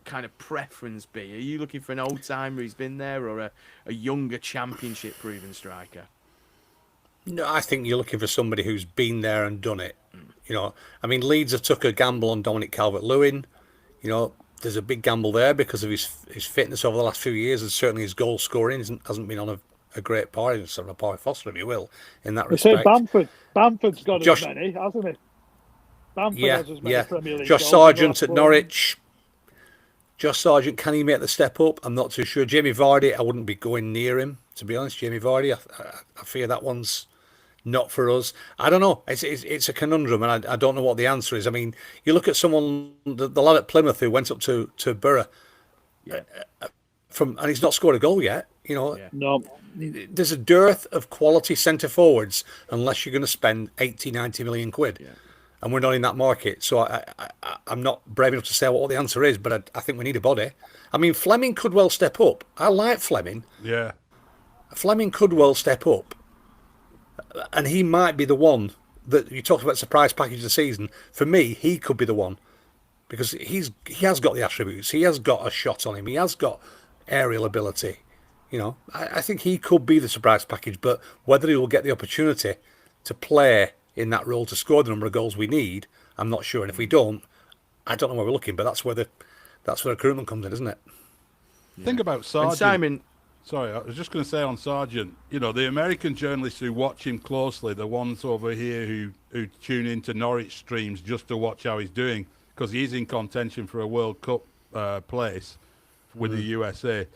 kind of preference be? Are you looking for an old timer who's been there, or a younger championship proven striker? No, I think you're looking for somebody who's been there and done it. I mean, Leeds have took a gamble on Dominic Calvert-Lewin. There's a big gamble there because of his fitness over the last few years, and certainly his goal scoring hasn't been on a great par, sort of a par Foster, if you will, in that respect. Bamford's got as many, hasn't he? Bamford has as many Premier League Josh goals Sargent at Norwich. Josh Sargent, can he make the step up? I'm not too sure. Jamie Vardy, I wouldn't be going near him, to be honest. Jamie Vardy, I fear that one's not for us. I don't know. It's a conundrum, and I don't know what the answer is. I mean, you look at someone, the lad at Plymouth who went up to Buer, and he's not scored a goal yet. No. There's a dearth of quality centre forwards unless you're going to spend 80, 90 million quid. Yeah. And we're not in that market. So I'm not brave enough to say what the answer is, but I think we need a body. I mean, Fleming could well step up. I like Fleming. Yeah. Fleming could well step up. And he might be the one that you talked about, surprise package of the season. For me, he could be the one. Because he has got the attributes. He has got a shot on him. He has got aerial ability. I think he could be the surprise package, but whether he will get the opportunity to play in that role to score the number of goals we need, I'm not sure. And if we don't, I don't know where we're looking, but that's where recruitment comes in, isn't it? Yeah. Think about Sargent. And Simon, sorry, I was just going to say on Sargent, the American journalists who watch him closely, the ones over here who tune into Norwich streams just to watch how he's doing, because he's in contention for a World Cup place with the USA.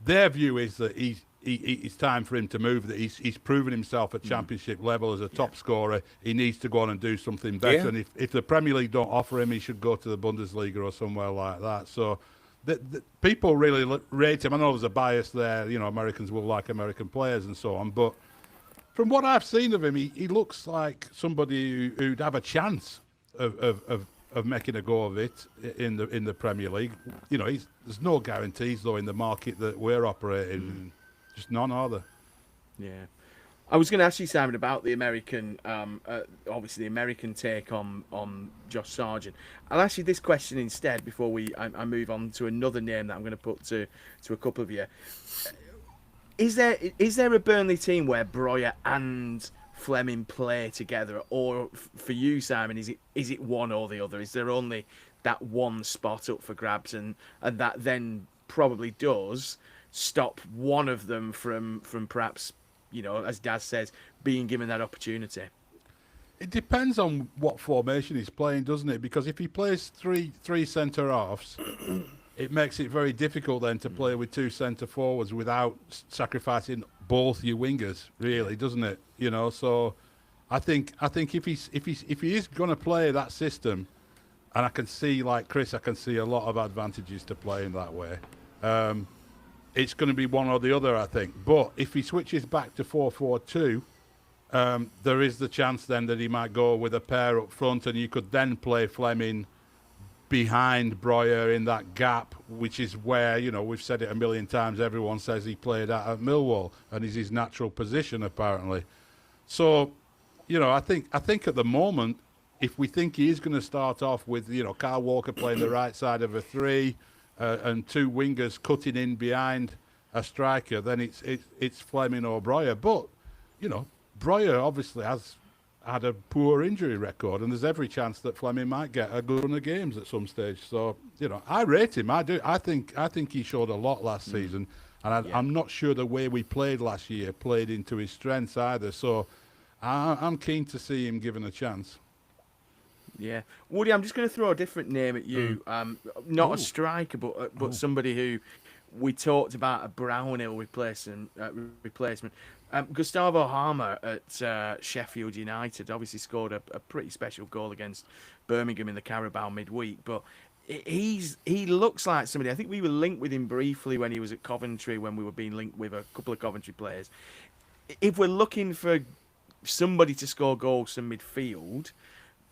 Their view is that it's time for him to move, that he's proven himself at championship level as a top scorer. He needs to go on and do something better. Yeah. And if the Premier League don't offer him, he should go to the Bundesliga or somewhere like that. So the people really rate him. I know there's a bias there. Americans will like American players and so on. But from what I've seen of him, he looks like somebody who'd have a chance of making a go of it in the Premier League. There's no guarantees though in the market that we're operating in. Just none, are there? Yeah. I was going to ask you, Simon, about the American, obviously the American take on Josh Sargent. I'll ask you this question instead before I move on to another name that I'm going to put to a couple of you. Is there a Burnley team where Breuer and Fleming play together, or for you, Simon, is it one or the other? Is there only that one spot up for grabs, and that then probably does stop one of them from perhaps, as Daz says, being given that opportunity? It depends on what formation he's playing, doesn't it? Because if he plays three centre halves, it makes it very difficult then to play with two centre forwards without sacrificing both your wingers, really, doesn't it? So I think if he is going to play that system, and I can see, like Chris, I can see a lot of advantages to playing that way. It's going to be one or the other, I think. But if he switches back to 4-4-2. There is the chance then that he might go with a pair up front, and you could then play Fleming behind Breuer in that gap, which is where, we've said it a million times, everyone says he played at Millwall and is his natural position apparently. So, I think at the moment, if we think he is going to start off with, Kyle Walker playing the right side of a three and two wingers cutting in behind a striker, then it's Fleming or Breuer. But, Breuer obviously has had a poor injury record, and there's every chance that Fleming might get a good run of games at some stage. So, I rate him. I do. I think he showed a lot last season, and I'm not sure the way we played last year played into his strengths either. So, I'm keen to see him given a chance. Yeah, Woody, I'm just going to throw a different name at you. Not a striker, but somebody who we talked about a Brownhill replacement. Gustavo Halmer at Sheffield United obviously scored a pretty special goal against Birmingham in the Carabao midweek, but he looks like somebody. I think we were linked with him briefly when he was at Coventry, when we were being linked with a couple of Coventry players. If we're looking for somebody to score goals from midfield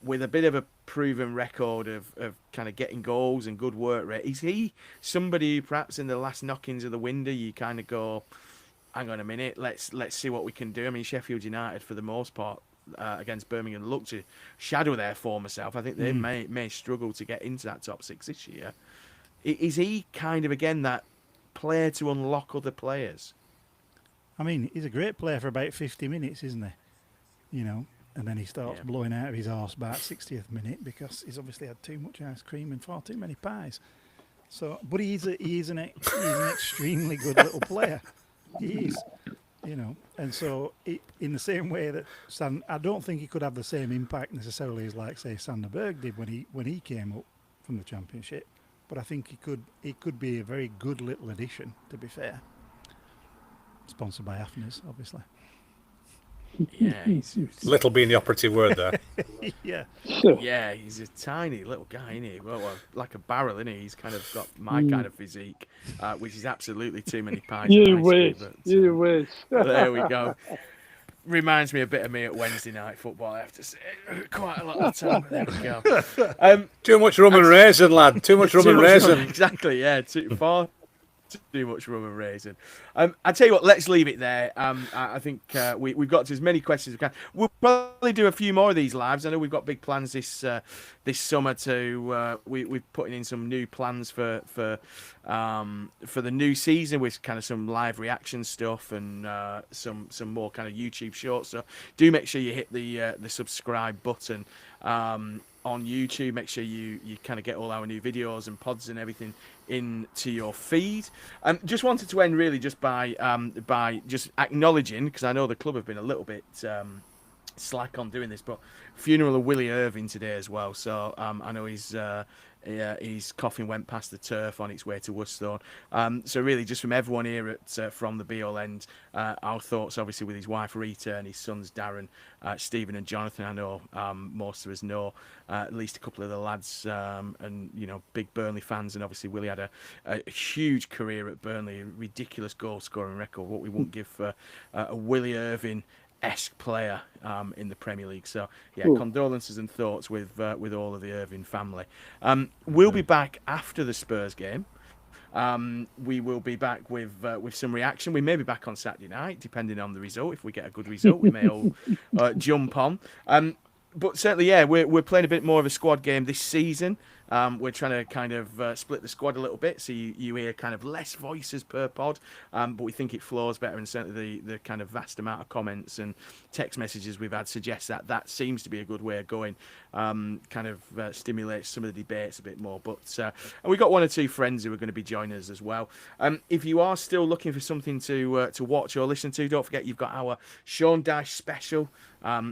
with a bit of a proven record of kind of getting goals and good work rate, is he somebody who perhaps in the last knockings of the window you kind of go, hang on a minute, let's see what we can do? I mean, Sheffield United, for the most part, against Birmingham, look to shadow their former self. I think they may struggle to get into that top six this year. Is he kind of, again, that player to unlock other players? I mean, he's a great player for about 50 minutes, isn't he? And then he starts blowing out of his arse about 60th minute because he's obviously had too much ice cream and far too many pies. So, but he's an extremely good little player. He is, and so in the same way that I don't think he could have the same impact necessarily as, like, say, Sander Berg did when he came up from the Championship, but I think he could be a very good little addition. To be fair, sponsored by Afners, obviously. Yeah, he's Little being the operative word there. Yeah, he's a tiny little guy, isn't he? Well, like a barrel, isn't he? He's kind of got my kind of physique, which is absolutely too many pies. You wish. You wish. There we go. Reminds me a bit of me at Wednesday night football, I have to say. Quite a lot of the time. There we go. Too much rum and raisin, lad. Too much rum and raisin. Exactly, yeah. Too much rum and raisin. I tell you what, let's leave it there. I think we've got to as many questions as we can. We'll probably do a few more of these lives. I know we've got big plans this summer to. We're putting in some new plans for the new season with kind of some live reaction stuff and some more kind of YouTube shorts. So do make sure you hit the subscribe button on YouTube. Make sure you kind of get all our new videos and pods and everything into your feed. Just wanted to end really just by just acknowledging, because I know the club have been a little bit slack on doing this, but funeral of Willie Irving today as well. So I know his coffin went past the turf on its way to Worcester. So really, just from everyone here at From the Be All End, our thoughts obviously with his wife Rita and his sons Darren, Stephen and Jonathan. I know most of us know at least a couple of the lads, and big Burnley fans. And obviously Willie had a huge career at Burnley, a ridiculous goal scoring record. What we wouldn't give for a Willie Irving-esque player in the Premier League. So condolences and thoughts with all of the Irving family. We'll be back after the Spurs game. We will be back with some reaction. We may be back on Saturday night, depending on the result. If we get a good result, we may all jump on. But certainly, we're playing a bit more of a squad game this season. We're trying to kind of split the squad a little bit, so you hear kind of less voices per pod, but we think it flows better, and certainly the kind of vast amount of comments and text messages we've had suggests that seems to be a good way of going. Kind of stimulates some of the debates a bit more. But and we've got one or two friends who are going to be joining us as well. If you are still looking for something to watch or listen to, don't forget you've got our Sean Dyche special,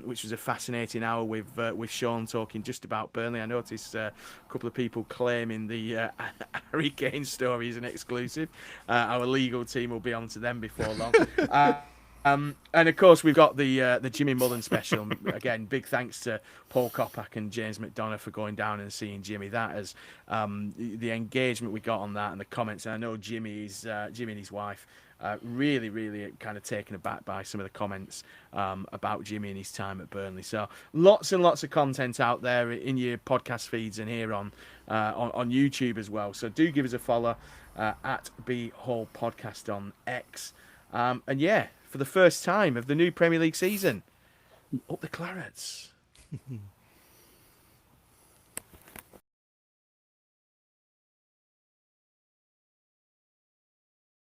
which was a fascinating hour with Sean talking just about Burnley. I noticed a couple of people claiming the Harry Kane story is an exclusive. Our legal team will be on to them before long. And of course, we've got the Jimmy Mullen special. Again, big thanks to Paul Kopak and James McDonough for going down and seeing Jimmy. That as the engagement we got on that and the comments. And I know Jimmy and his wife really, really kind of taken aback by some of the comments about Jimmy and his time at Burnley. So lots and lots of content out there in your podcast feeds and here on YouTube as well. So do give us a follow at B Hall Podcast on X. And yeah, for the first time of the new Premier League season, up the Clarets.